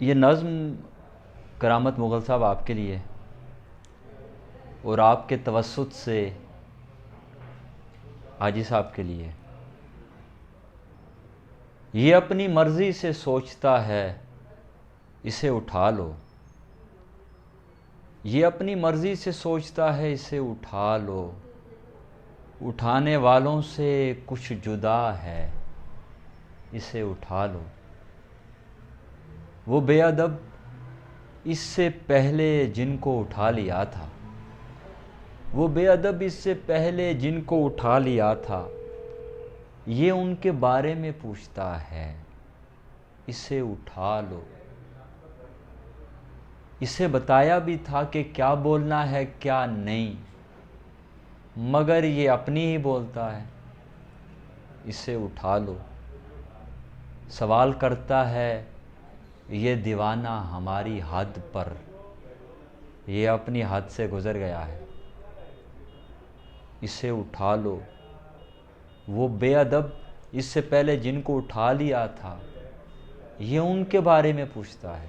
یہ نظم کرامت مغل صاحب آپ کے لیے اور آپ کے توسط سے حاجی صاحب کے لیے۔ یہ اپنی مرضی سے سوچتا ہے، اسے اٹھا لو۔ یہ اپنی مرضی سے سوچتا ہے، اسے اٹھا لو۔ اٹھانے والوں سے کچھ جدا ہے، اسے اٹھا لو۔ وہ بے ادب اس سے پہلے جن کو اٹھا لیا تھا، وہ بے ادب اس سے پہلے جن کو اٹھا لیا تھا، یہ ان کے بارے میں پوچھتا ہے، اسے اٹھا لو۔ اسے بتایا بھی تھا کہ کیا بولنا ہے کیا نہیں، مگر یہ اپنی ہی بولتا ہے، اسے اٹھا لو۔ سوال کرتا ہے یہ دیوانہ ہماری حد پر، یہ اپنی حد سے گزر گیا ہے، اسے اٹھا لو۔ وہ بے ادب اس سے پہلے جن کو اٹھا لیا تھا، یہ ان کے بارے میں پوچھتا ہے،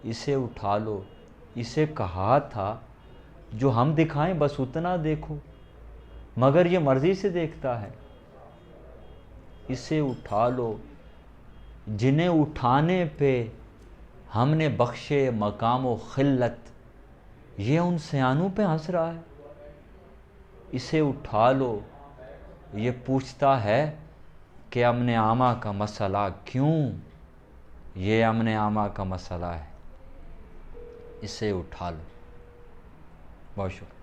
اسے اٹھا لو۔ اسے کہا تھا جو ہم دکھائیں بس اتنا دیکھو، مگر یہ مرضی سے دیکھتا ہے، اسے اٹھا لو۔ جنہیں اٹھانے پہ ہم نے بخشے مقام و خلت، یہ ان سیانوں پہ ہنس رہا ہے، اسے اٹھا لو۔ یہ پوچھتا ہے کہ امن عامہ کا مسئلہ کیوں، یہ امن عامہ کا مسئلہ ہے، اسے اٹھا لو۔ بہت شکریہ۔